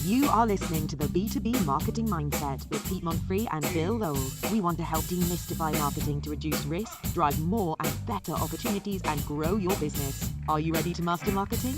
You are listening to the B2B Marketing Mindset with Pete Monfre and Bill Lowell. We want to help demystify marketing to reduce risk, drive more and better opportunities, and grow your business. Are you ready to master marketing?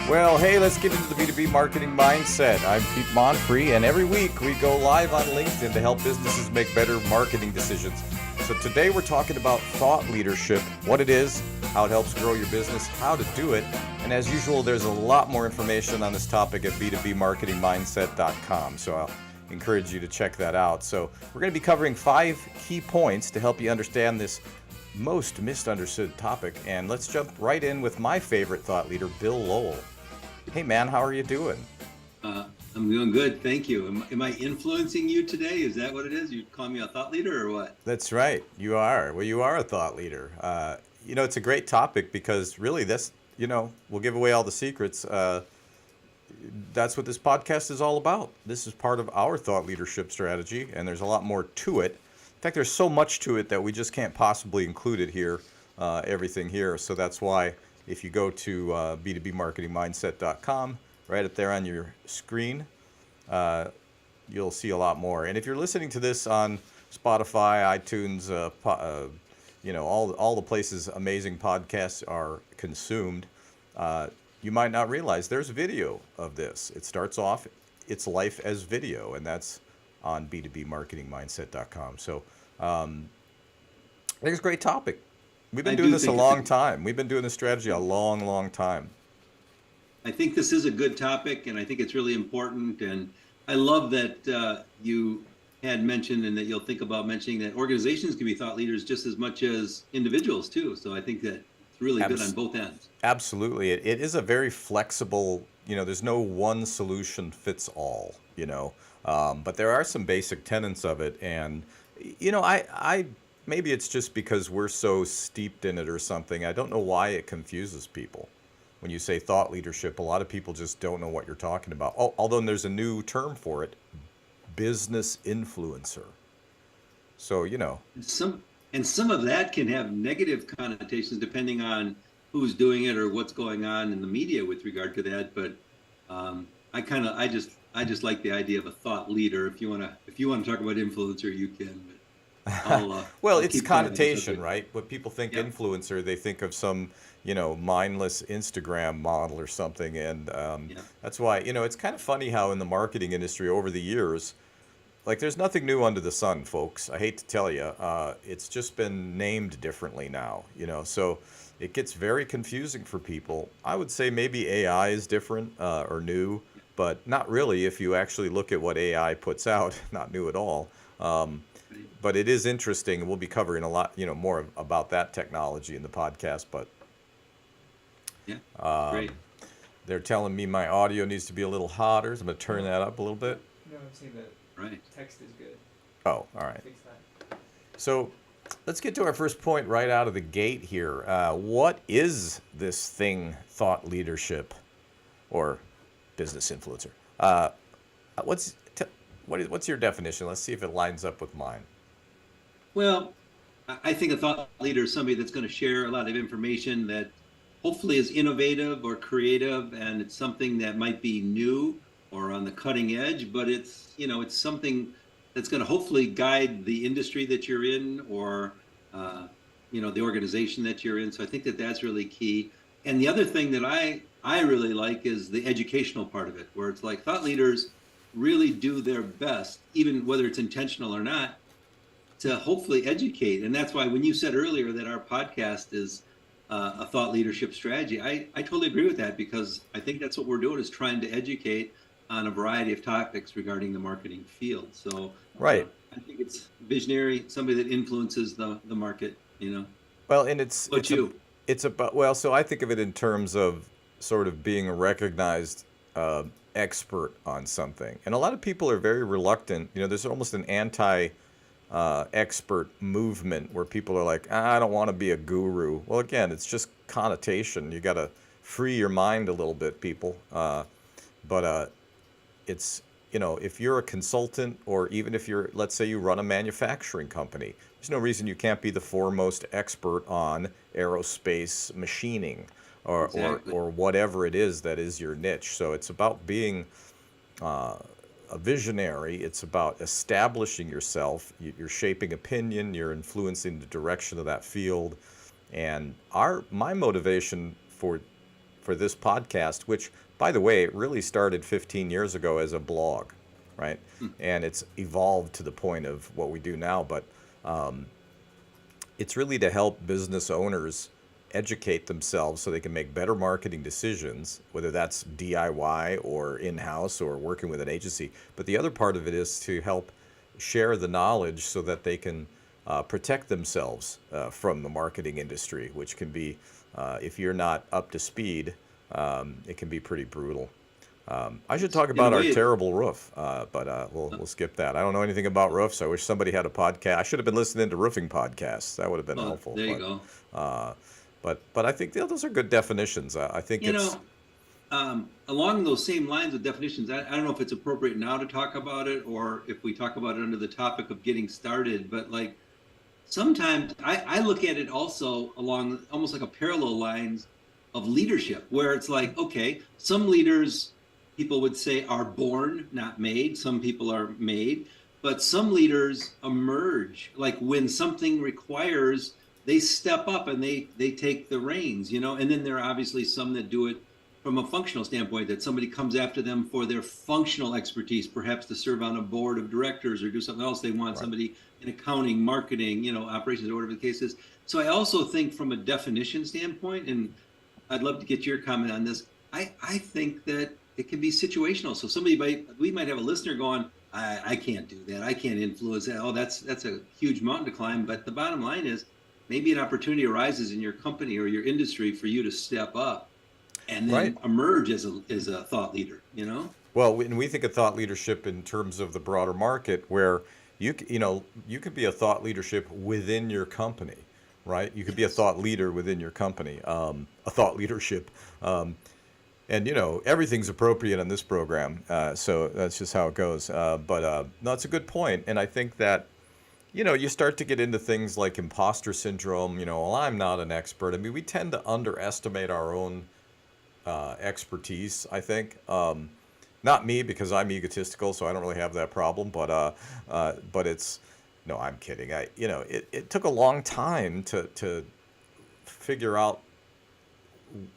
Well, hey, let's get into the B2B Marketing Mindset. I'm Pete Monfre, and every week we go live on LinkedIn to help businesses make better marketing decisions. So today we're talking about thought leadership, what it is, how it helps grow your business, how to do it. And as usual, there's a lot more information on this topic at b2bmarketingmindset.com. So I'll encourage you to check that out. So we're going to be covering 5 key points to help you understand this most misunderstood topic. And let's jump right in with my favorite thought leader, Bill Lowell. Hey man, how are you doing? I'm doing good, thank you. Am I influencing you today? Is that what it is? You call me a thought leader or what? That's right, you are. Well, you are a thought leader. It's a great topic because really this, we'll give away all the secrets. That's what this podcast is all about. This is part of our thought leadership strategy, and there's a lot more to it. In fact, there's so much to it that we just can't possibly include it here, everything here. So that's why if you go to b2bmarketingmindset.com, right up there on your screen, you'll see a lot more. And if you're listening to this on Spotify, iTunes, all the places amazing podcasts are consumed, you might not realize there's video of this. It starts off, it's life as video, and that's on b2bmarketingmindset.com. So I think it's a great topic. We've been doing this a long time. We've been doing this strategy a long, long time. I think this is a good topic, and I think it's really important. And I love that you had mentioned, and that you'll think about mentioning, that organizations can be thought leaders just as much as individuals too. So I think that it's really good on both ends. Absolutely. It is a very flexible, there's no one solution fits all, but there are some basic tenets of it. And, I maybe it's just because we're so steeped in it or something. I don't know why it confuses people. When you say thought leadership, a lot of people just don't know what you're talking about. Although there's a new term for it, business influencer. So, Some of that can have negative connotations depending on who's doing it or what's going on in the media with regard to that. But I just like the idea of a thought leader. If you want to talk about influencer, you can. But well, it's connotation, right? When people think influencer, they think of some, mindless Instagram model or something. And that's why, it's kind of funny how in the marketing industry over the years, like there's nothing new under the sun, folks. I hate to tell you, it's just been named differently now, so it gets very confusing for people. I would say maybe AI is different or new, but not really if you actually look at what AI puts out, not new at all. But it is interesting, and we'll be covering a lot, more about that technology in the podcast. But great. They're telling me my audio needs to be a little hotter, so I'm going to turn that up a little bit. No, I'm saying that text is good. Oh, all right. Fix that. So let's get to our first point right out of the gate here. What is this thing, thought leadership or business influencer? What's your definition? Let's see if it lines up with mine. Well, I think a thought leader is somebody that's going to share a lot of information that hopefully is innovative or creative, and it's something that might be new or on the cutting edge, but it's something that's going to hopefully guide the industry that you're in, or the organization that you're in. So I think that that's really key. And the other thing that I really like is the educational part of it, where it's like thought leaders really do their best, even whether it's intentional or not, to hopefully educate. And that's why when you said earlier that our podcast is a thought leadership strategy, I totally agree with that, because I think that's what we're doing, is trying to educate on a variety of topics regarding the marketing field. So right. I think it's visionary, somebody that influences the market, Well, and so I think of it in terms of sort of being a recognized expert on something. And a lot of people are very reluctant. There's almost an anti-expert movement where people are like, I don't want to be a guru. Well, again, it's just connotation. You got to free your mind a little bit, people. But it's if you're a consultant, or even if you're, let's say you run a manufacturing company, there's no reason you can't be the foremost expert on aerospace machining, Exactly. or whatever it is that is your niche. So it's about being a visionary. It's about establishing yourself. You're shaping opinion. You're influencing the direction of that field. And my motivation for this podcast, which, by the way, it really started 15 years ago as a blog, right? And it's evolved to the point of what we do now. But it's really to help business owners educate themselves so they can make better marketing decisions, whether that's DIY or in-house or working with an agency. But the other part of it is to help share the knowledge so that they can protect themselves from the marketing industry, which can be, if you're not up to speed, it can be pretty brutal. I should talk In a about our way, terrible roof, but we'll skip that. I don't know anything about roofs. I wish somebody had a podcast. I should have been listening to roofing podcasts. That would have been well, helpful. there you go. Uh, but I think those are good definitions. I think You it's know, along those same lines of definitions, I don't know if it's appropriate now to talk about it or if we talk about it under the topic of getting started, but like sometimes I look at it also along almost like a parallel lines of leadership, where it's like, okay, some leaders, people would say, are born, not made. Some people are made, but some leaders emerge. Like when something requires, they step up and they take the reins, and then there are obviously some that do it from a functional standpoint, that somebody comes after them for their functional expertise, perhaps to serve on a board of directors or do something else. They want right. somebody in accounting, marketing, operations, or whatever the case is. So I also think from a definition standpoint, and I'd love to get your comment on this, I think that it can be situational. So we might have a listener going, I can't do that. I can't influence that. Oh, that's a huge mountain to climb. But the bottom line is maybe an opportunity arises in your company or your industry for you to step up and Right. then emerge as a thought leader, Well, when we think of thought leadership in terms of the broader market, where you could be a thought leadership within your company, right? You could be a thought leader within your company, a thought leadership. And everything's appropriate on this program, so that's just how it goes. But no, it's a good point, and I think that you start to get into things like imposter syndrome. Well, I'm not an expert. I mean, we tend to underestimate our own expertise, I think. Not me, because I'm egotistical, so I don't really have that problem. But it's no, I'm kidding. It took a long time to figure out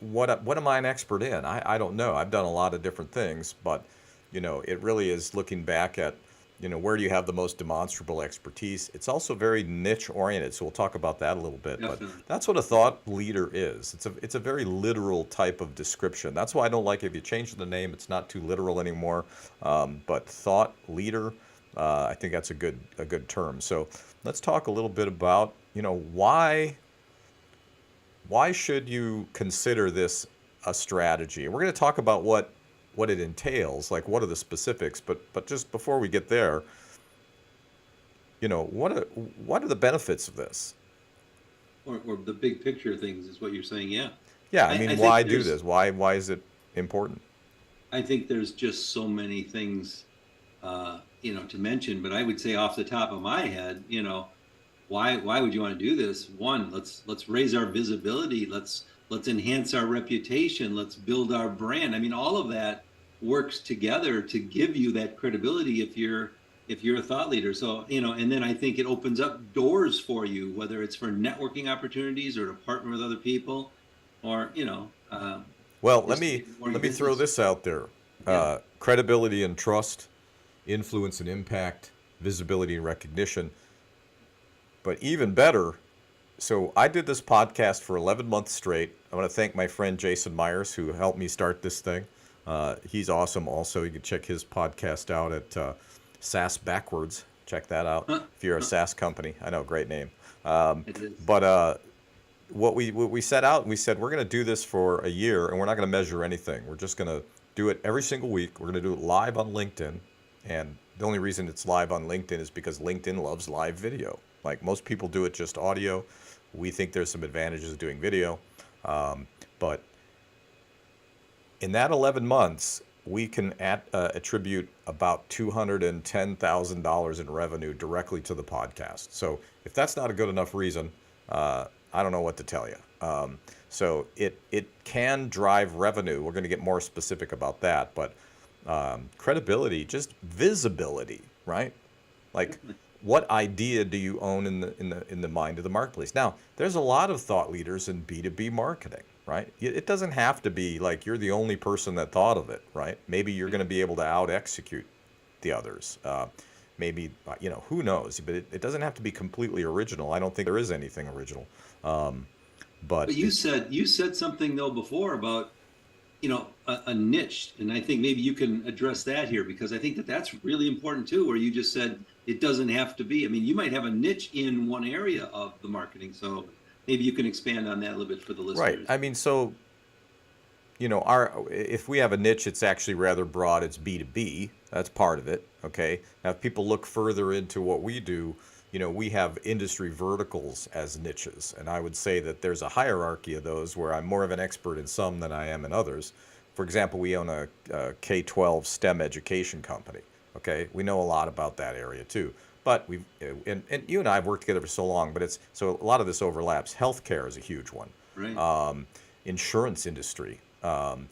what am I an expert in. I don't know. I've done a lot of different things, but it really is looking back at where do you have the most demonstrable expertise. It's also very niche oriented, so we'll talk about that a little bit. Definitely. But that's what a thought leader is. It's a very literal type of description. That's why I don't like, if you change the name, it's not too literal anymore. But thought leader, I think that's a good term. So let's talk a little bit about why should you consider this a strategy. We're going to talk about what it entails, like what are the specifics, but just before we get there, what are the benefits of this? Or the big picture of things is what you're saying. Yeah. Yeah, I mean, think why do this? Why is it important? I think there's just so many things, to mention, but I would say off the top of my head, why would you want to do this? One, let's raise our visibility. Let's enhance our reputation. Let's build our brand. I mean, all of that works together to give you that credibility if you're a thought leader. So, and then I think it opens up doors for you, whether it's for networking opportunities or to partner with other people, or well, let me throw this out there. Yeah. Credibility and trust, influence and impact, visibility and recognition. But even better, so I did this podcast for 11 months straight. I want to thank my friend Jason Myers, who helped me start this thing. He's awesome also. You can check his podcast out at SaaS Backwards. Check that out if you're a SaaS company. I know, great name. It is. But what we set out, we said we're going to do this for a year, and we're not going to measure anything. We're just going to do it every single week. We're going to do it live on LinkedIn. And the only reason it's live on LinkedIn is because LinkedIn loves live video. Like, most people do it just audio. We think there's some advantages of doing video. But in that 11 months, we can attribute about $210,000 in revenue directly to the podcast. So if that's not a good enough reason, I don't know what to tell you. So it can drive revenue. We're going to get more specific about that, but credibility, just visibility, right? Like, what idea do you own in the mind of the marketplace? Now, there's a lot of thought leaders in B2B marketing, right? It doesn't have to be like you're the only person that thought of it, right? Maybe you're going to be able to out execute the others. Maybe, who knows? But it doesn't have to be completely original. I don't think there is anything original. But you said something though before about a niche, and I think maybe you can address that here, because I think that that's really important too, where you just said it doesn't have to be. I mean, you might have a niche in one area of the marketing, so maybe you can expand on that a little bit for the listeners. Right. I mean, so if we have a niche, it's actually rather broad. It's B2B. That's part of it. Okay. Now, if people look further into what we do, we have industry verticals as niches, and I would say that there's a hierarchy of those where I'm more of an expert in some than I am in others. For example, we own a K-12 STEM education company. Okay, we know a lot about that area too. But and you and I have worked together for so long, but so a lot of this overlaps. Healthcare is a huge one. Right. Insurance industry,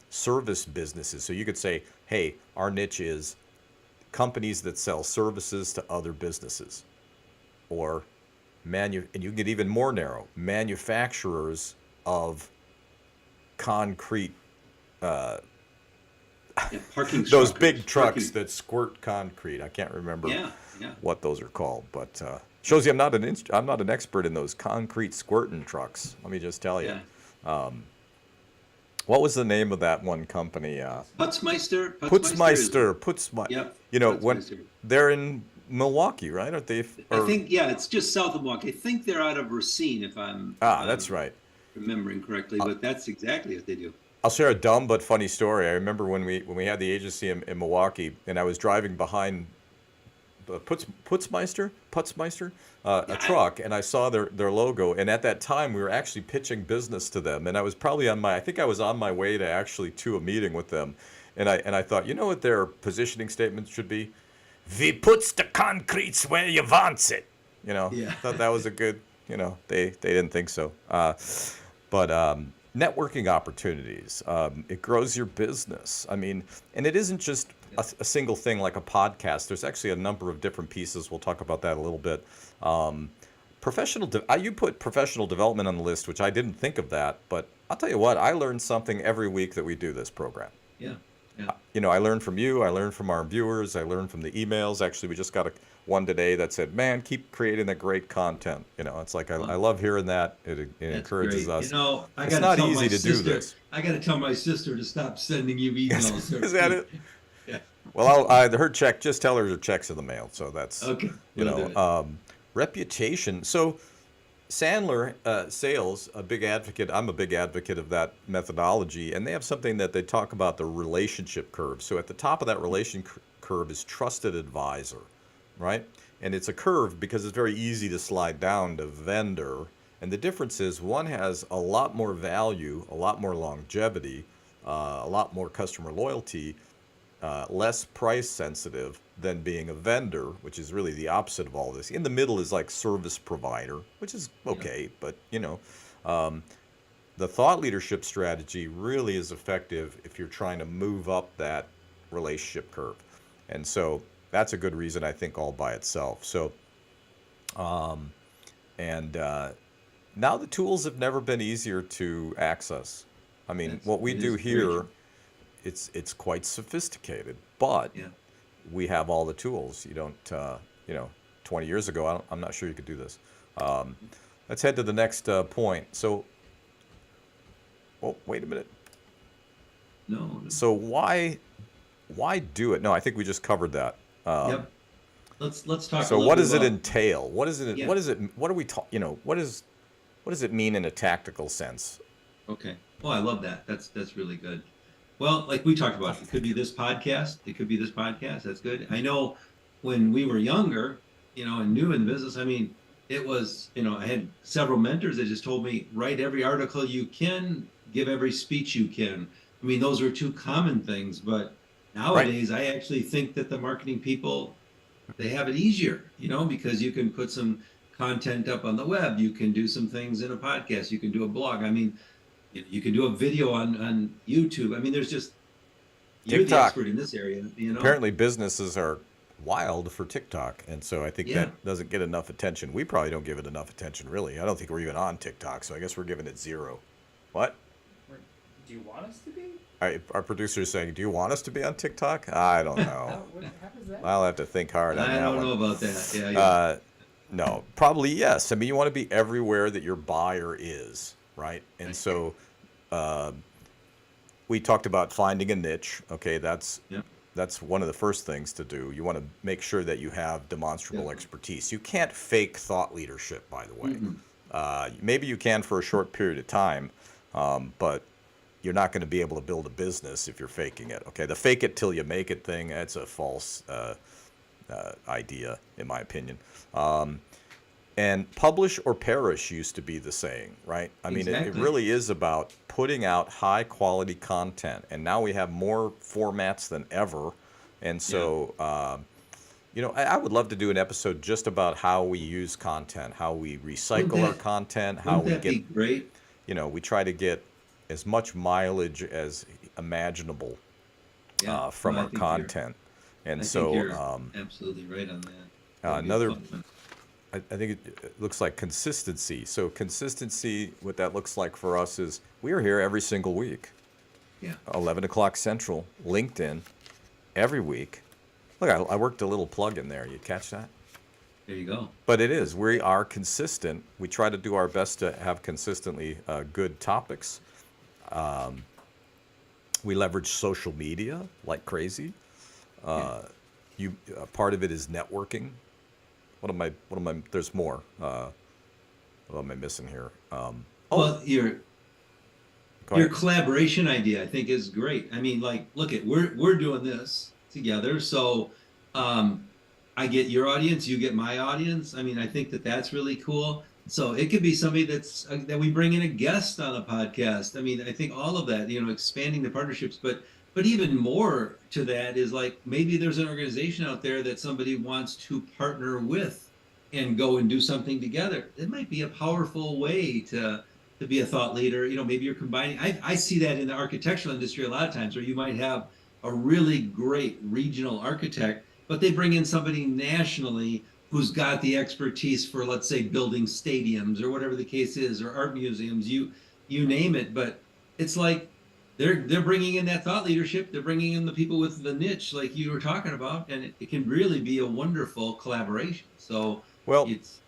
service businesses. So you could say, hey, our niche is companies that sell services to other businesses. Or and you can get even more narrow, manufacturers of concrete, parking those big trucks that squirt concrete. I can't remember what those are called, but shows you I'm not an expert in those concrete squirting trucks. Let me just tell you. Yeah. What was the name of that one company? Putzmeister. Yep. When Putzmeister. they're in Milwaukee, right? Aren't they? I think, it's just south of Milwaukee. I think they're out of Racine, if I'm that's right. remembering correctly, but that's exactly what they do. I'll share a dumb but funny story. I remember when we had the agency in Milwaukee, and I was driving behind the Putzmeister, a truck, and I saw their logo. And at that time, we were actually pitching business to them, and I was probably on my way to a meeting with them, and I thought, you know what their positioning statement should be? We puts the concrete where you wants it. I thought that was a good. They didn't think so. But networking opportunities. It grows your business. I mean, and it isn't just a single thing like a podcast. There's actually a number of different pieces. We'll talk about that a little bit. You put professional development on the list, which I didn't think of that. But I'll tell you what, I learn something every week that we do this program. Yeah. I learned from you. I learned from our viewers. I learned from the emails. Actually, we just got one today that said, "Man, keep creating the great content." It's like I love hearing that. It encourages great. us. It's not easy to do this. I got to tell my sister to stop sending you emails. Is that it? Yeah. Well, just tell her her check's in the mail. So that's okay. Reputation. So Sandler Sales, I'm a big advocate of that methodology, and they have something that they talk about, the relationship curve. So at the top of that relationship curve is trusted advisor, right? And it's a curve because it's very easy to slide down to vendor. And the difference is one has a lot more value, a lot more longevity, a lot more customer loyalty, less price sensitive than being a vendor, which is really the opposite of all this. In the middle is like service provider, which is okay, but the thought leadership strategy really is effective if you're trying to move up that relationship curve. And so that's a good reason, I think, all by itself. So, now the tools have never been easier to access. I mean, what we do here, it's quite sophisticated, but we have all the tools. You don't, 20 years ago, I'm not sure you could do this. Let's head to the next point. So, wait a minute. No. So why do it? No, I think we just covered that. Yep. Let's talk. So what does it entail? What is it? Yeah. What is it? What are we talking? What does it mean in a tactical sense? Okay. Well, I love that. That's really good. Well, like we talked about, it could be this podcast. That's good. I know when we were younger, and new in business, I mean, it was, I had several mentors that just told me, write every article you can, give every speech you can. I mean, those are two common things, but Nowadays, I actually think that the marketing people, they have it easier, because you can put some content up on the web, you can do some things in a podcast, you can do a blog. I mean, you can do a video on YouTube. I mean, you're the TikTok. expert in this area. Apparently, businesses are wild for TikTok, and so I think Yeah. that doesn't get enough attention. We probably don't give it enough attention, really. I don't think we're even on TikTok, so I guess we're giving it zero. What? Do you want us to be? Our producer is saying, "Do you want us to be on TikTok?" I don't know. What happens that? I'll have to think hard on I that don't one. know about that. Yeah. No, probably yes. I mean, you want to be everywhere that your buyer is, right? And so we talked about finding a niche. Okay, that's one of the first things to do. You want to make sure that you have demonstrable expertise. You can't fake thought leadership, by the way. Maybe you can for a short period of time, but you're not going to be able to build a business if you're faking it. Okay, the fake it till you make it thing, that's a false idea, in my opinion. And publish or perish used to be the saying, right? I mean, it Exactly. really is about putting out high quality content. And now we have more formats than ever. And so, I would love to do an episode just about how we use content, how we recycle our content, how Wouldn't we that be get, great? we try to get as much mileage as imaginable Yeah. from No, I our think you're- content. And I so, think you're absolutely right on that. That'd be a another, fun one. I think it looks like consistency. So consistency, what that looks like for us is we are here every single week, Yeah. 11 o'clock Central, LinkedIn, every week. Look, I worked a little plug in there. You catch that? There you go. But it is. We are consistent. We try to do our best to have consistently good topics. We leverage social media like crazy. Part of it is networking. What am I? There's more. What am I missing here? Well, your Go your ahead. collaboration idea, I think, is great. I mean, like, look at we're doing this together, so I get your audience, you get my audience. I mean, I think that that's really cool. So it could be somebody that we bring in a guest on a podcast. I mean, I think all of that, expanding the partnerships, but even more to that is like maybe there's an organization out there that somebody wants to partner with and go and do something together. It might be a powerful way to be a thought leader. Maybe you're combining. I see that in the architectural industry a lot of times where you might have a really great regional architect, but they bring in somebody nationally who's got the expertise for, let's say, building stadiums or whatever the case is, or art museums, you name it. But it's like they're bringing in that thought leadership. They're bringing in the people with the niche, like you were talking about, and it can really be a wonderful collaboration. So Well, it's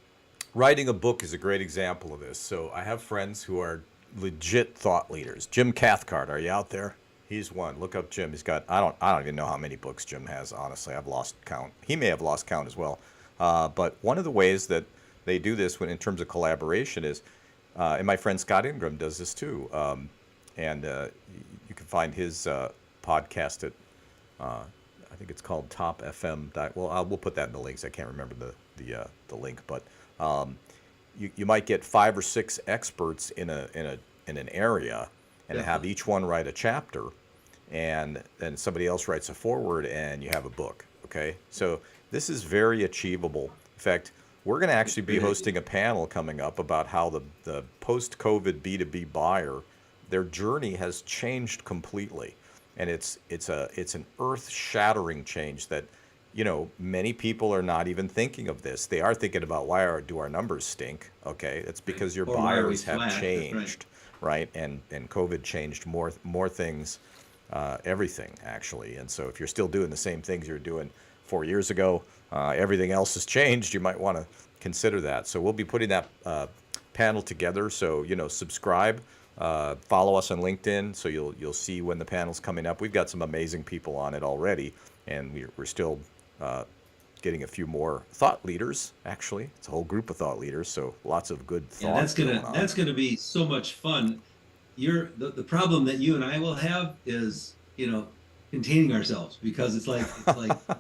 writing a book is a great example of this. So I have friends who are legit thought leaders. Jim Cathcart, are you out there? He's one. Look up Jim. He's got I don't even know how many books Jim has. Honestly, I've lost count. He may have lost count as well. But one of the ways that they do this in terms of collaboration is, and my friend Scott Ingram does this too. And you can find his podcast at I think it's called Top FM. Well, we'll put that in the links. I can't remember the link, but you might get 5 or 6 experts in an area, and have each one write a chapter, and then somebody else writes a foreword, and you have a book. Okay, so this is very achievable. In fact, we're going to actually be hosting a panel coming up about how the post-COVID B2B buyer, their journey has changed completely, and it's an earth-shattering change that many people are not even thinking of this. They are thinking about do our numbers stink? Okay, it's because your Or why are we buyers have flat? That's changed, right? And COVID changed more things, everything actually. And so if you're still doing the same things you were doing 4 years ago, everything else has changed. You might want to consider that. So we'll be putting that panel together. So subscribe, follow us on LinkedIn, so you'll see when the panel's coming up. We've got some amazing people on it already, and we're still getting a few more thought leaders. Actually, it's a whole group of thought leaders. So lots of good thoughts. Yeah, that's gonna be so much fun. The problem that you and I will have is containing ourselves, because it's like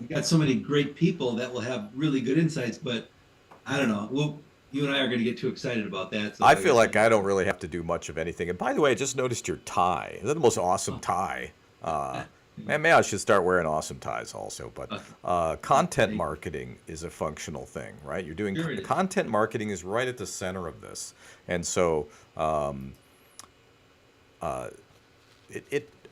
we got so many great people that will have really good insights, but I don't know. You and I are going to get too excited about that. So I feel like I don't really have to do much of anything. And by the way, I just noticed your tie. Is that the most awesome tie? And maybe I should start wearing awesome ties also. But content Thank you. marketing is a functional thing, right? You're doing Sure it is. content marketing is right at the center of this, and so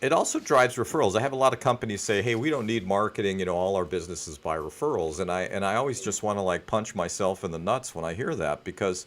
it also drives referrals. I have a lot of companies say, "Hey, we don't need marketing. All our business is by referrals," and I always just want to like punch myself in the nuts when I hear that because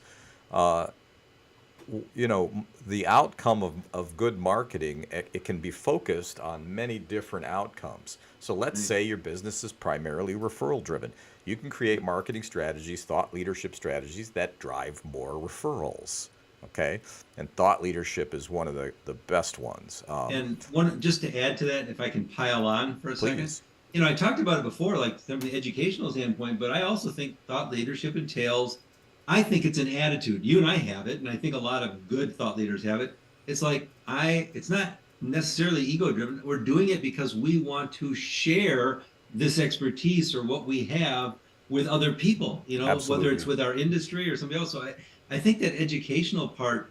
the outcome of good marketing, it can be focused on many different outcomes. So let's say your business is primarily referral driven. You can create marketing strategies, thought leadership strategies that drive more referrals. Okay. And thought leadership is one of the best ones. And one, just to add to that, if I can pile on for a second, Please. I talked about it before, like from the educational standpoint, but I also think thought leadership entails, I think it's an attitude. You and I have it, and I think a lot of good thought leaders have it. It's like, it's not necessarily ego driven. We're doing it because we want to share this expertise or what we have with other people, whether it's Absolutely. with our industry or somebody else. So I think that educational part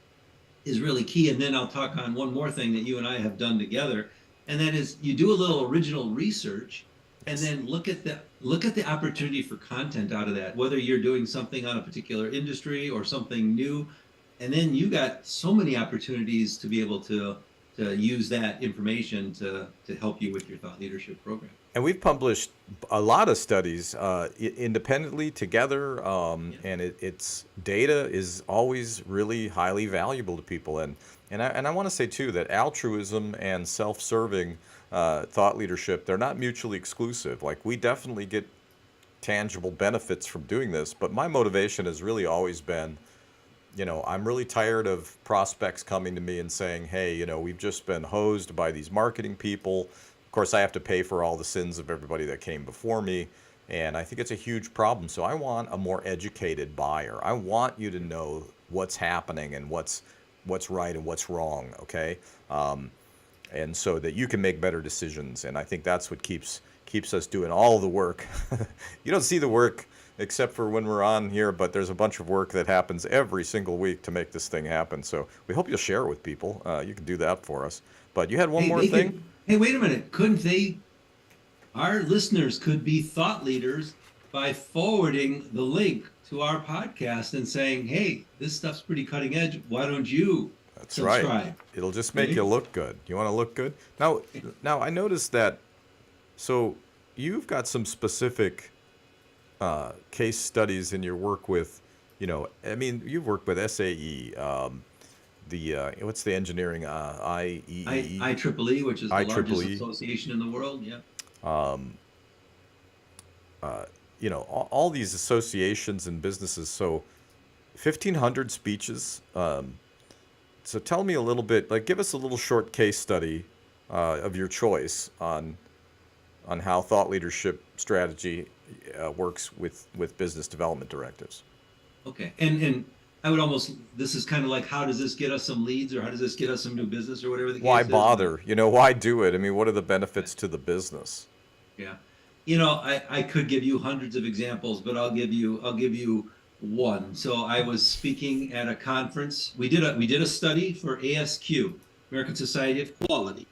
is really key. And then I'll talk on one more thing that you and I have done together, and that is you do a little original research, and then look at the opportunity for content out of that. Whether you're doing something on a particular industry or something new, and then you got so many opportunities to be able to use that information to help you with your thought leadership program. And we've published a lot of studies independently together, and its data is always really highly valuable to people. And I want to say too that altruism and self-serving thought leadership, they're not mutually exclusive. Like we definitely get tangible benefits from doing this, but my motivation has really always been, I'm really tired of prospects coming to me and saying, hey, we've just been hosed by these marketing people. Of course, I have to pay for all the sins of everybody that came before me, and I think it's a huge problem. So I want a more educated buyer. I want you to know what's happening and what's right and what's wrong, okay? And so that you can make better decisions. And I think that's what keeps us doing all the work. You don't see the work except for when we're on here, but there's a bunch of work that happens every single week to make this thing happen. So we hope you'll share it with people. You can do that for us. But you had one more thing? Hey, wait a minute. Our listeners could be thought leaders by forwarding the link to our podcast and saying, hey, this stuff's pretty cutting edge. Why don't you That's subscribe? right. It'll just make you look good. You want to look good? Now I noticed that, so you've got some specific case studies in your work with, you've worked with SAE, what's the engineering, IEEE? IEEE, which is the largest IEEE. association in the world. Yeah. All these associations and businesses. So 1,500 speeches. So tell me a little bit, like give us a little short case study of your choice on how thought leadership strategy works with business development directives. Okay. And I would this is kind of like, how does this get us some leads, or how does this get us some new business, or whatever the case Why is? bother? Why do it? I mean, what are the benefits to the business? Yeah. I could give you hundreds of examples, but I'll give you one. So I was speaking at a conference. We did a study for ASQ, American Society of Quality.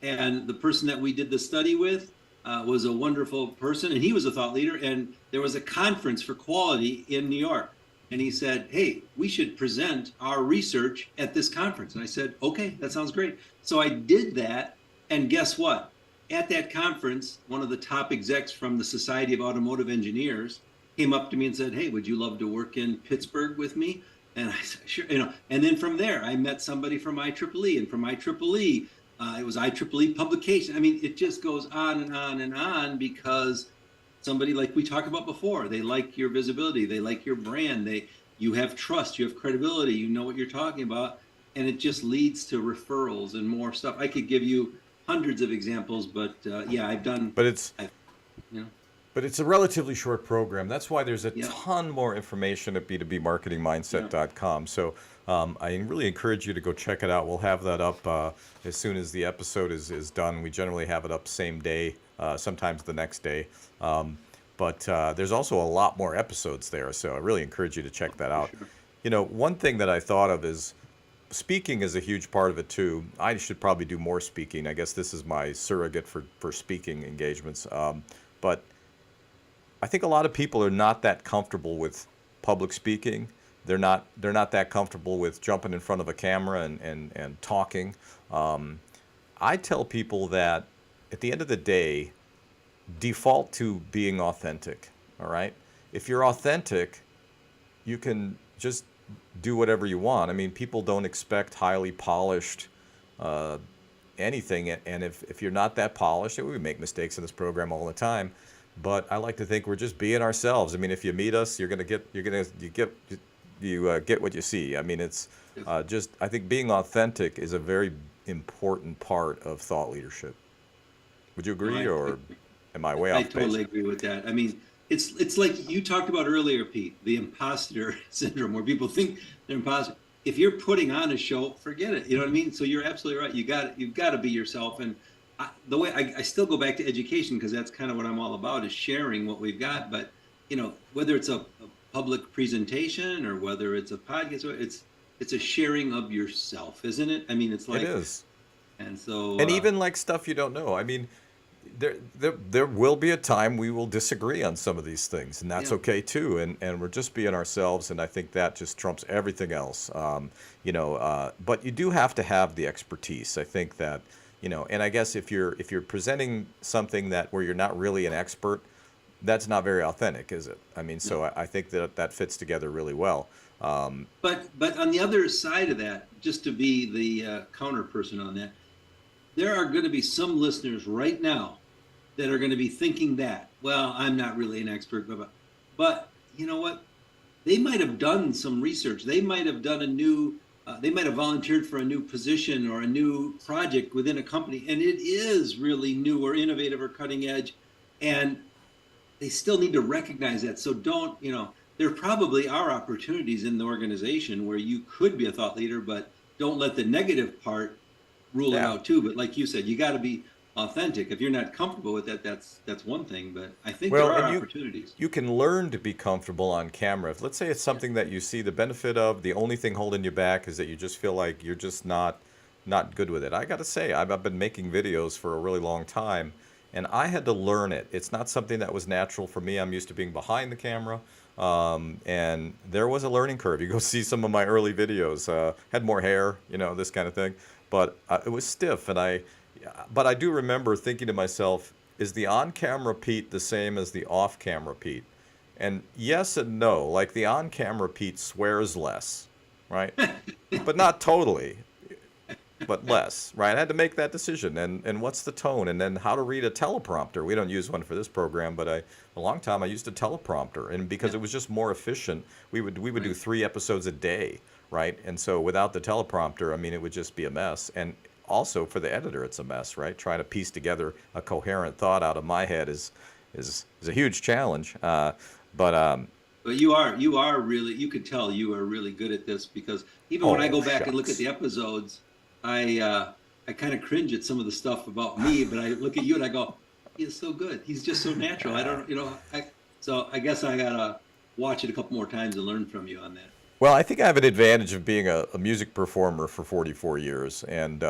And the person that we did the study with was a wonderful person, and he was a thought leader. And there was a conference for quality in New York. And he said, hey, we should present our research at this conference. And I said, okay, that sounds great. So I did that. And guess what? At that conference, one of the top execs from the Society of Automotive Engineers came up to me and said, hey, would you love to work in Pittsburgh with me? And I said, sure. And then from there, I met somebody from IEEE, and from IEEE, it was IEEE publication. I mean, it just goes on and on and on, because somebody, like we talked about before, they like your visibility, they like your brand, you have trust, you have credibility, you know what you're talking about, and it just leads to referrals and more stuff. I could give you hundreds of examples, but yeah, I've done. But it's a relatively short program. That's why there's a ton more information at b2bmarketingmindset.com. So I really encourage you to go check it out. We'll have that up as soon as the episode is done. We generally have it up same day, sometimes the next day. But there's also a lot more episodes there. So I really encourage you to check that out. Sure. One thing that I thought of is, speaking is a huge part of it too. I should probably do more speaking. I guess this is my surrogate for speaking engagements. But I think a lot of people are not that comfortable with public speaking. They're not that comfortable with jumping in front of a camera and talking. I tell people that at the end of the day, default to being authentic. All right. If you're authentic, you can just do whatever you want. I mean, people don't expect highly polished anything, and if you're not that polished, we make mistakes in this program all the time. But I like to think we're just being ourselves. I mean, if you meet us, you get what you see. I mean, it's just I think being authentic is a very important part of thought leadership. Would you agree, or am I way I off base? totally agree with that. I mean, it's like you talked about earlier, Pete, the imposter syndrome, where people think they're imposter. If you're putting on a show, forget it. You know what I mean? So you're absolutely right. You've got to be yourself. And the way I still go back to education, because that's kind of what I'm all about, is sharing what we've got. But whether it's a public presentation or whether it's a podcast, it's a sharing of yourself, isn't it? I mean, it's like It is. And so, And even like stuff you don't know. I mean, there will be a time we will disagree on some of these things, and that's Yeah. okay too. And we're just being ourselves, and I think that just trumps everything else. But you do have to have the expertise. I think that, and I guess if you're presenting something where you're not really an expert, that's not very authentic, is it? I mean, so I think that fits together really well. But on the other side of that, just to be the counter person on that, there are going to be some listeners right now that are going to be thinking that, well, I'm not really an expert, but you know what? They might have done some research. They might have done they might have volunteered for a new position or a new project within a company, and it is really new or innovative or cutting edge, and they still need to recognize that. So there probably are opportunities in the organization where you could be a thought leader, but don't let the negative part rule it Yeah. out too. But like you said, you got to be authentic. If you're not comfortable with that, that's one thing. But I think Well, there are and opportunities. you can learn to be comfortable on camera. If, let's say it's something that you see the benefit of, the only thing holding you back is that you just feel like you're just not good with it. I got to say, I've been making videos for a really long time, and I had to learn it. It's not something that was natural for me. I'm used to being behind the camera, and there was a learning curve. You go see some of my early videos. Had more hair, this kind of thing, but it was stiff, but I do remember thinking to myself, is the on-camera Pete the same as the off-camera Pete? And yes and no. Like, the on-camera Pete swears less, right? But not totally, but less, right? I had to make that decision. And what's the tone? And then how to read a teleprompter. We don't use one for this program, but a long time I used a teleprompter. And because it was just more efficient, we would do 3 episodes a day, right? And so without the teleprompter, I mean, it would just be a mess. And also for the editor, it's a mess, right? Trying to piece together a coherent thought out of my head is a huge challenge. But you are really, you could tell you are really good at this, because even when I go back and look at the episodes, I kind of cringe at some of the stuff about me, but I look at you and I go, he is so good. He's just so natural. I don't, so I guess I gotta watch it a couple more times and learn from you on that. Well, I think I have an advantage of being a music performer for 44 years, and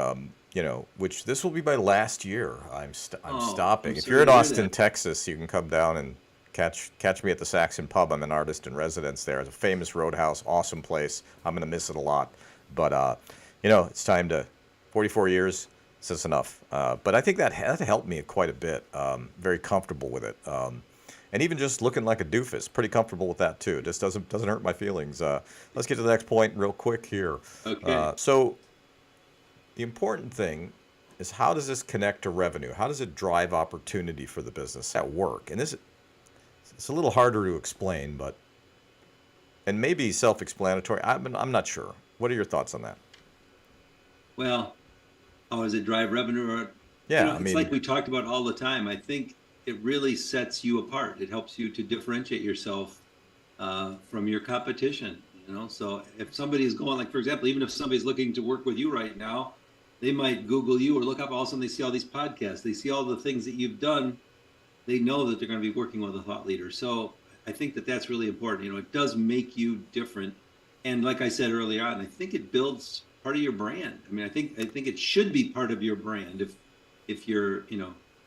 which this will be my last year. I'm stopping. I'm If sorry you're in to hear Austin, that. Texas, you can come down and catch me at the Saxon Pub. I'm an artist in residence there. It's a famous roadhouse, awesome place. I'm gonna miss it a lot, but it's time to. 44 years, that's enough. But I think that helped me quite a bit. Very comfortable with it. And even just looking like a doofus, pretty comfortable with that too. It just doesn't hurt my feelings. Let's get to the next point real quick here. Okay. So the important thing is, how does this connect to revenue? How does it drive opportunity for the business at work? And it's a little harder to explain, and maybe self-explanatory. I'm not sure. What are your thoughts on that? Well, how does it drive revenue? Or, Yeah, it's like we talked about all the time. I think it really sets you apart. It helps you to differentiate yourself from your competition. So if somebody's going, like, for example, even if somebody's looking to work with you right now, they might Google you or look up. All of a sudden, they see all these podcasts. They see all the things that you've done. They know that they're going to be working with a thought leader. So I think that that's really important. It does make you different. And like I said earlier on, I think it builds part of your brand. I mean, I think it should be part of your brand if you're,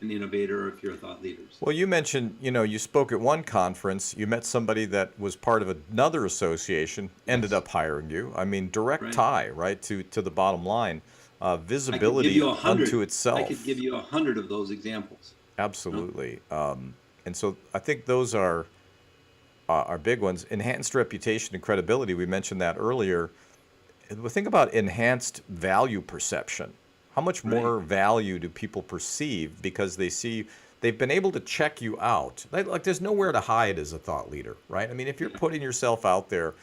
an innovator or if you're a thought leader. Well, you mentioned, you spoke at one conference, you met somebody that was part of another association, ended up hiring you. I mean, direct Right. tie, right, to the bottom line. I could give Visibility you 100. unto I itself. could give you 100 of those examples. Absolutely. And so I think those are big ones. Enhanced reputation and credibility, we mentioned that earlier. Think about enhanced value perception. How much more value do people perceive because they've been able to check you out? Like there's nowhere to hide as a thought leader, right? I mean, if you're putting yourself out there,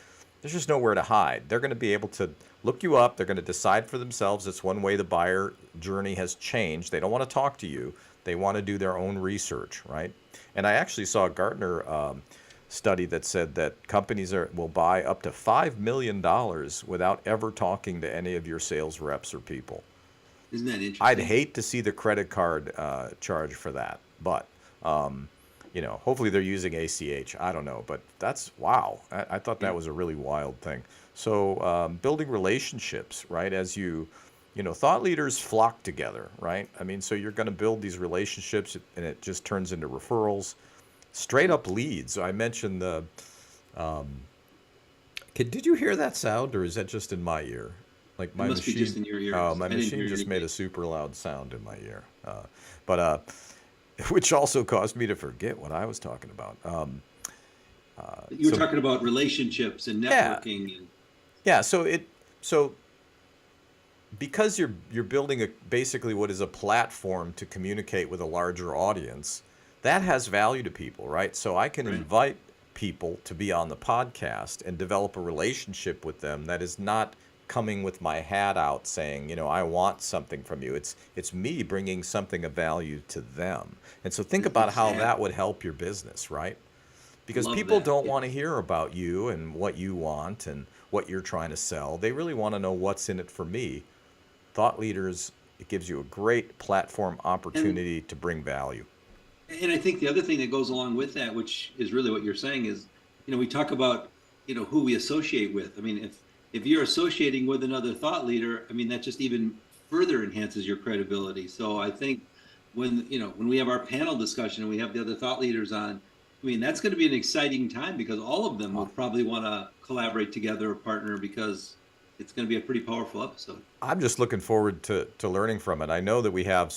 there's just nowhere to hide. They're going to be able to look you up. They're going to decide for themselves. It's one way the buyer journey has changed. They don't want to talk to you. They want to do their own research, right? And I actually saw a Gartner study that said that companies will buy up to $5 million without ever talking to any of your sales reps or people. Isn't that interesting? I'd hate to see the credit card charge for that, but hopefully they're using ACH. I don't know, but that's wow. I thought that was a really wild thing. So building relationships, right? As thought leaders flock together, right? I mean, so you're going to build these relationships, and it just turns into referrals, straight up leads. I mentioned the. Did you hear that sound, or is that just in my ear? Like my must be machine. just in your ears. Oh, my I didn't machine hear just made anything. a super loud sound in my ear, but which also caused me to forget what I was talking about. You were so- talking about relationships and Yeah. networking. And Yeah, so because you're building basically what is a platform to communicate with a larger audience, that has value to people, right? So I can Right. invite people to be on the podcast and develop a relationship with them that is not coming with my hat out saying, I want something from you. It's me bringing something of value to them. And so think about how Exactly. that would help your business, right? Because Love people that, don't yeah. want to hear about you and what you want and what you're trying to sell. They really want to know what's in it for me. Thought leaders, it gives you a great platform opportunity to bring value. And I think the other thing that goes along with that, which is really what you're saying, is, we talk about, who we associate with. I mean, if you're associating with another thought leader, I mean, that just even further enhances your credibility. So I think when we have our panel discussion and we have the other thought leaders on, I mean, that's going to be an exciting time because all of them will probably want to collaborate together or partner because it's going to be a pretty powerful episode. I'm just looking forward to learning from it. I know that we have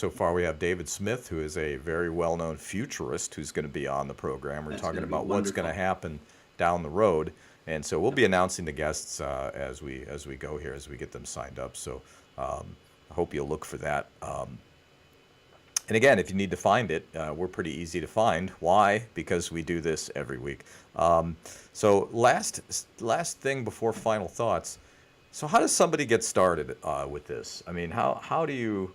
David Smith, who is a very well-known futurist who's going to be on the program. We're That's talking gonna be about what's going to wonderful. happen down the road. And so we'll be announcing the guests as we go here, as we get them signed up. So I hope you'll look for that. And again, if you need to find it, we're pretty easy to find. Why? Because we do this every week. So last thing before final thoughts. So how does somebody get started with this? I mean, how do you?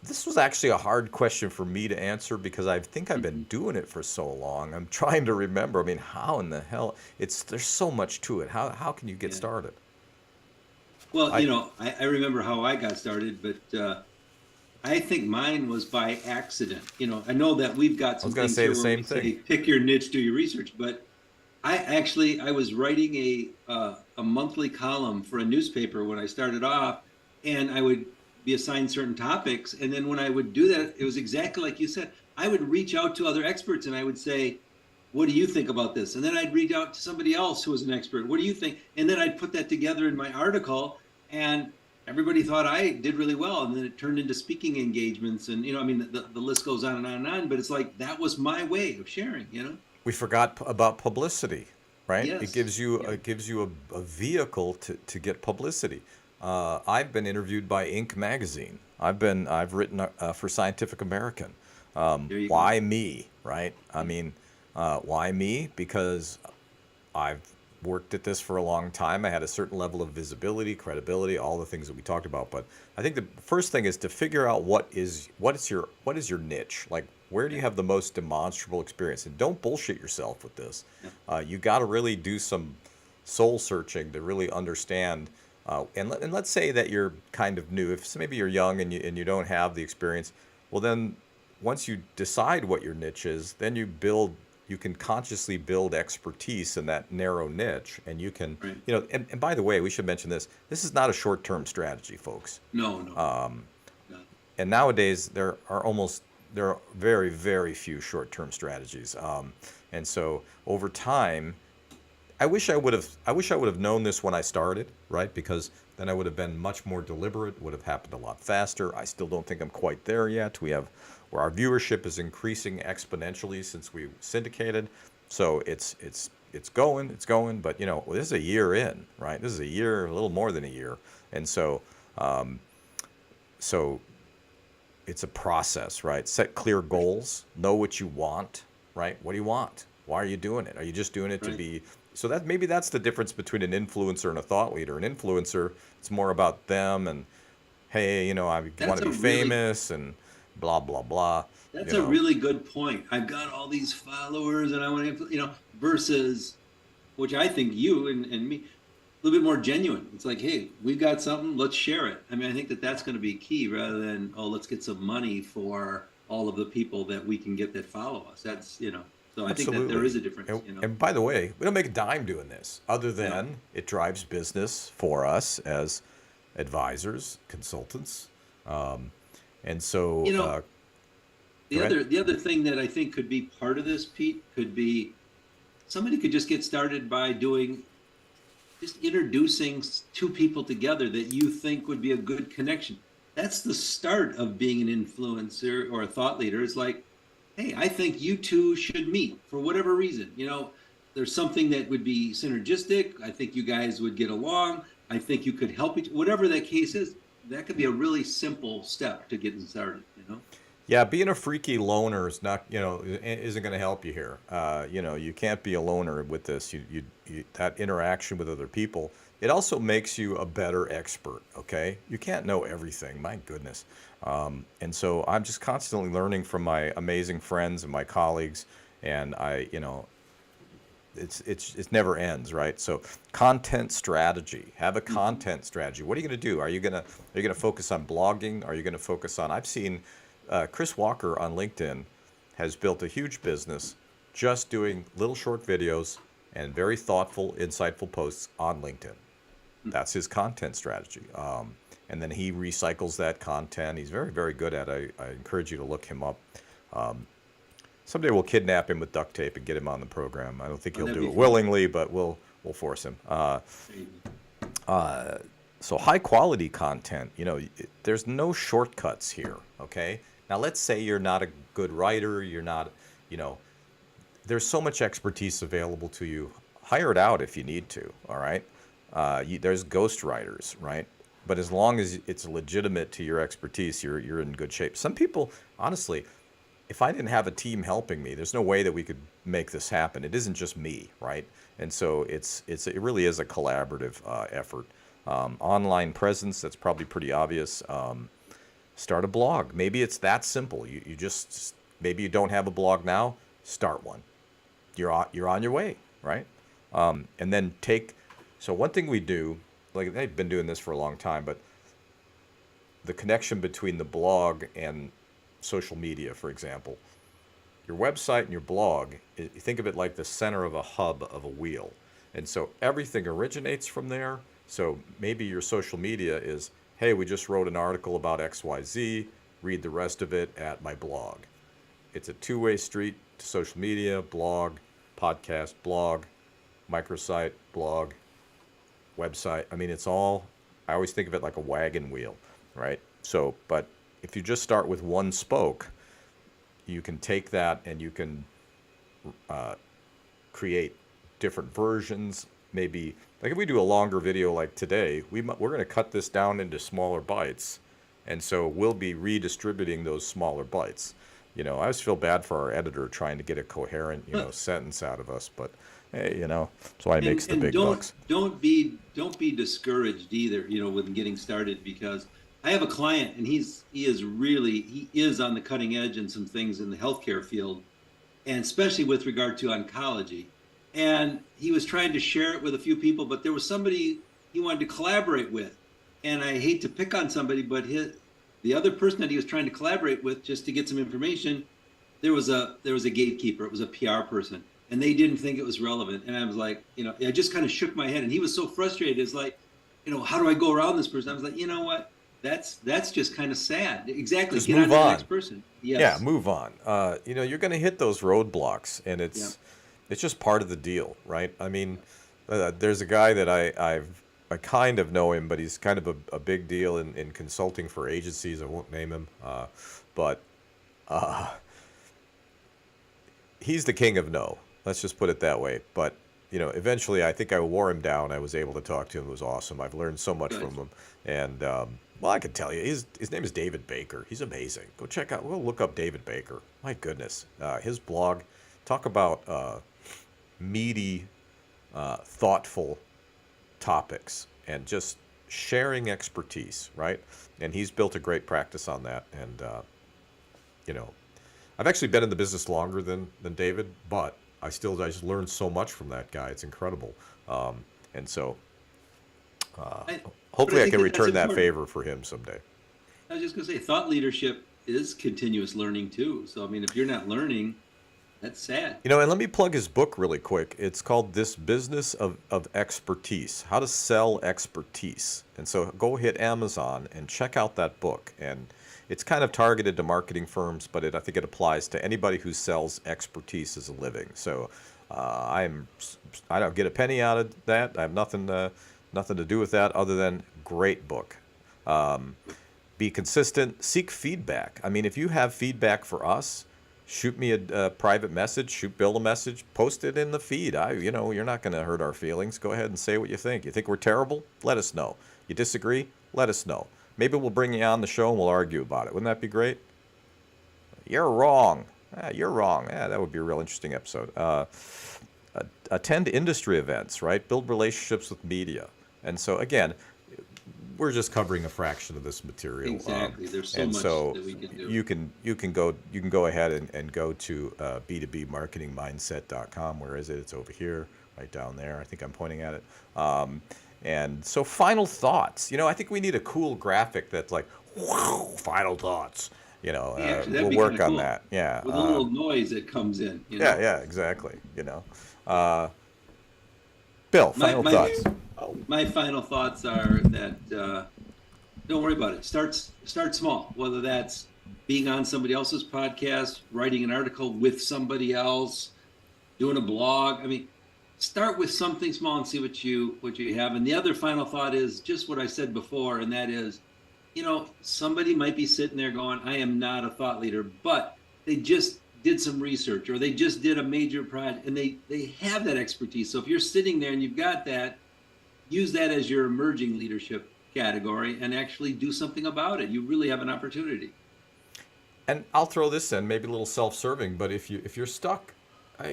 This was actually a hard question for me to answer because I think I've been doing it for so long. I'm trying to remember. I mean, how in the hell? There's so much to it. How can you get Yeah. started? Well, I- I remember how I got started, but I think mine was by accident. I know that we've got some was gonna things say here the where same we thing. say, pick your niche, do your research, but I was writing a monthly column for a newspaper when I started off, and I would be assigned certain topics, and then when I would do that, it was exactly like you said. I would reach out to other experts and I would say, what do you think about this? And then I'd reach out to somebody else who was an expert. What do you think? And then I'd put that together in my article, and everybody thought I did really well. And then it turned into speaking engagements, and I mean, the list goes on and on and on. But it's like that was my way of sharing. We forgot about publicity, right? Yes. It gives you a vehicle to get publicity. I've been interviewed by Inc. magazine. I've written for Scientific American. There you go. Why me, right? I mean, why me? Because I've worked at this for a long time. I had a certain level of visibility, credibility, all the things that we talked about. But I think the first thing is to figure out what is your niche. Like, where do you have the most demonstrable experience? And don't bullshit yourself with this. You got to really do some soul searching to really understand. And let's say that you're kind of new. If maybe you're young and you don't have the experience, well then once you decide what your niche is, then you build you can consciously build expertise in that narrow niche, and you can, Right. and by the way, we should mention this. This is not a short-term strategy, folks. No, no, no. And nowadays there are very, very few short-term strategies. And so over time, I wish I would have known this when I started, right? Because then I would have been much more deliberate, would have happened a lot faster. I still don't think I'm quite there yet. Where our viewership is increasing exponentially since we syndicated. So it's going, but this is a year in, right? This is a year, a little more than a year. And so so it's a process, right? Set clear goals, know what you want, right? What do you want? Why are you doing it? Are you just doing it to be, so that maybe that's the difference between an influencer and a thought leader. An influencer, it's more about them and, hey, I want to be famous and blah, blah, blah. That's a really good point. I've got all these followers and I want to, versus, which I think you and me, a little bit more genuine. It's like, hey, we've got something, let's share it. I mean, I think that's going to be key rather than, oh, let's get some money for all of the people that we can get that follow us. That's, so I think that there is a difference. And by the way, we don't make a dime doing this other than it drives business for us as advisors, consultants. And so, the other thing that I think could be part of this, Pete, could be somebody could just get started by just introducing two people together that you think would be a good connection. That's the start of being an influencer or a thought leader. It's like, hey, I think you two should meet for whatever reason. There's something that would be synergistic. I think you guys would get along. I think you could help whatever that case is. That could be a really simple step to getting started, Yeah, being a freaky loner is not, isn't going to help you here. You can't be a loner with this. That interaction with other people, it also makes you a better expert, okay? You can't know everything, my goodness. And so I'm just constantly learning from my amazing friends and my colleagues, and it never ends, right? So content strategy, have a content strategy. What are you going to do? Are you going to focus on blogging? Are you going to focus on, I've seen Chris Walker on LinkedIn has built a huge business just doing little short videos and very thoughtful, insightful posts on LinkedIn. That's his content strategy. And then he recycles that content. He's very, very good at it. I encourage you to look him up. Someday we'll kidnap him with duct tape and get him on the program. I don't think he'll do it willingly, but we'll force him. So high quality content, there's no shortcuts here, okay? Now let's say you're not a good writer, you're not, there's so much expertise available to you. Hire it out if you need to, all right? There's ghost writers, right? But as long as it's legitimate to your expertise, you're in good shape. Some people, honestly, if I didn't have a team helping me, there's no way that we could make this happen. It isn't just me, right? And so it really is a collaborative effort. Online presence, that's probably pretty obvious. Start a blog. Maybe it's that simple. You just, maybe you don't have a blog now, start one. You're on your way, right? And then so one thing we do, like they've been doing this for a long time, but the connection between the blog and social media, for example, your website and your blog, you think of it like the center of a hub of a wheel. And so everything originates from there. So maybe your social media is, hey, we just wrote an article about XYZ, read the rest of it at my blog. It's a two-way street to social media, blog, podcast, blog, microsite, blog, website. I mean, it's all, I always think of it like a wagon wheel, right? So, but if you just start with one spoke, you can take that and you can create different versions. Maybe, like if we do a longer video like today, we're going to cut this down into smaller bites. And so we'll be redistributing those smaller bites. I always feel bad for our editor trying to get a coherent, sentence out of us, but hey, that's why he makes the big bucks. Don't be discouraged either, with getting started, because I have a client and he is on the cutting edge in some things in the healthcare field, and especially with regard to oncology. And he was trying to share it with a few people, but there was somebody he wanted to collaborate with. And I hate to pick on somebody, but the other person that he was trying to collaborate with just to get some information, there was a gatekeeper. It was a PR person, and they didn't think it was relevant. And I was like, I just kind of shook my head, and he was so frustrated. It's like, how do I go around this person? I was like, you know what? That's just kind of sad. Exactly. Just Get on move to the on. next person. Yeah, Yes. move on. You're going to hit those roadblocks, and Yeah. it's just part of the deal, right? I mean, there's a guy that I kind of know him, but he's kind of a big deal in consulting for agencies. I won't name him, but he's the king of no. Let's just put it that way. But eventually, I think I wore him down. I was able to talk to him. It was awesome. I've learned so much Good. from him, and well, I can tell you, his name is David Baker. He's amazing. Go check out. Go look up David Baker. My goodness, his blog. Talk about meaty, thoughtful topics and just sharing expertise, right? And he's built a great practice on that. And I've actually been in the business longer than David, but I just learned so much from that guy. It's incredible. And so hopefully I think can that's return that important. favor for him someday. I was just going to say, thought leadership is continuous learning too. So, I mean, if you're not learning, that's sad. And let me plug his book really quick. It's called This Business of Expertise, How to Sell Expertise. And so go hit Amazon and check out that book. And it's kind of targeted to marketing firms, but I think it applies to anybody who sells expertise as a living. So I don't get a penny out of that. I have nothing to do with that other than great book. Be consistent. Seek feedback. I mean, if you have feedback for us, shoot me a private message. Shoot Bill a message. Post it in the feed. You're not going to hurt our feelings. Go ahead and say what you think. You think we're terrible? Let us know. You disagree? Let us know. Maybe we'll bring you on the show and we'll argue about it. Wouldn't that be great? You're wrong. You're wrong. That would be a real interesting episode. Attend industry events, right? Build relationships with media. And so, again, we're just covering a fraction of this material. Exactly. There's so and much so that we can do. you can go ahead and go to b2bmarketingmindset.com. Where is it? It's over here, right down there. I think I'm pointing at it. And so, final thoughts. I think we need a cool graphic that's like, wow, final thoughts. Actually, that'd we'll be work kinda on cool. that. Yeah. With a little noise that comes in. Yeah, exactly. Bill, final thoughts. My final thoughts are that don't worry about it. Start small. Whether that's being on somebody else's podcast, writing an article with somebody else, doing a blog. I mean, start with something small and see what you have. And the other final thought is just what I said before, and that is, somebody might be sitting there going, I am not a thought leader, but they just did some research or they just did a major project and they have that expertise. So if you're sitting there and you've got that, use that as your emerging leadership category and actually do something about it. You really have an opportunity. And I'll throw this in, maybe a little self-serving, but if you're stuck,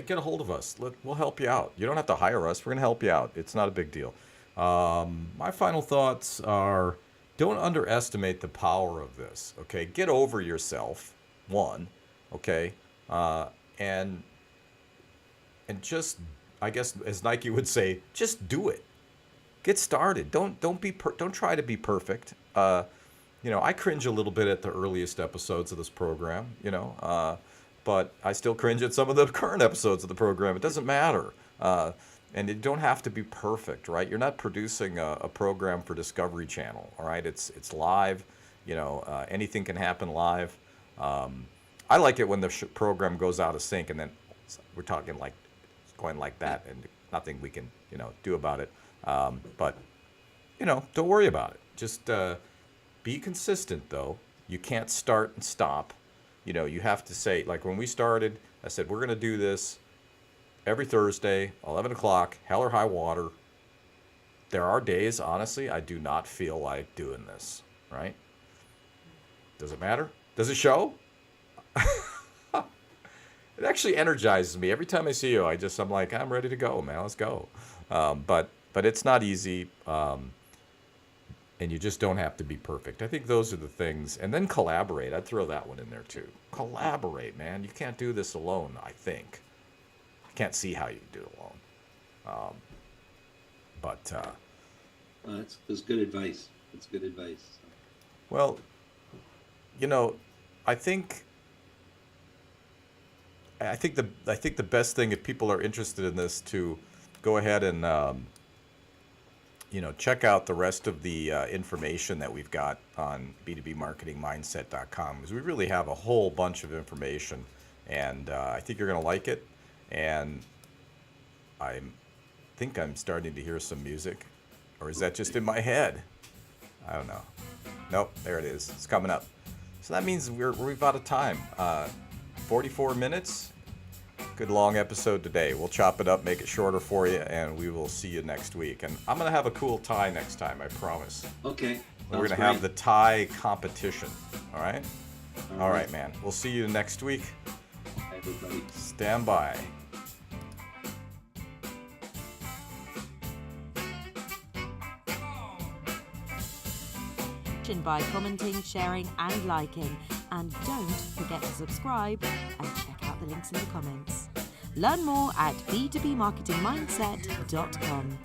get a hold of us. We'll help you out. You don't have to hire us. We're going to help you out. It's not a big deal. My final thoughts are, don't underestimate the power of this. Okay, get over yourself. One, okay, and just, I guess, as Nike would say, just do it. Get started. Don't try to be perfect. I cringe a little bit at the earliest episodes of this program. But I still cringe at some of the current episodes of the program. It doesn't matter. And you don't have to be perfect, right? You're not producing a program for Discovery Channel, all right? It's live. Anything can happen live. I like it when the program goes out of sync, and then we're talking like it's going like that, and nothing we can do about it. But don't worry about it. Just be consistent, though. You can't start and stop. You have to say, like when we started, I said, we're going to do this every Thursday, 11 o'clock, hell or high water. There are days, honestly, I do not feel like doing this, right? Does it matter? Does it show? It actually energizes me. Every time I see you, I'm like, I'm ready to go, man. Let's go. But it's not easy. And you just don't have to be perfect. I think those are the things. And then collaborate. I'd throw that one in there too. Collaborate, man. You can't do this alone, I think. I can't see how you do it alone. That's good advice. That's good advice. Well, I think I think the best thing, if people are interested in this, to go ahead and check out the rest of the information that we've got on b2bmarketingmindset.com, because we really have a whole bunch of information, and I think you're going to like it. And I think I'm starting to hear some music, or is that just in my head? I don't know. Nope, there it is. It's coming up. So that means we've out of time. 44 minutes. Good long episode today. We'll chop it up, make it shorter for you, and we will see you next week. And I'm going to have a cool tie next time, I promise. Okay. We're going to have the tie competition. All right? All right, man. We'll see you next week. Everybody. Stand by. By commenting, sharing, and liking. And don't forget to subscribe and check out the links in the comments. Learn more at b2bmarketingmindset.com.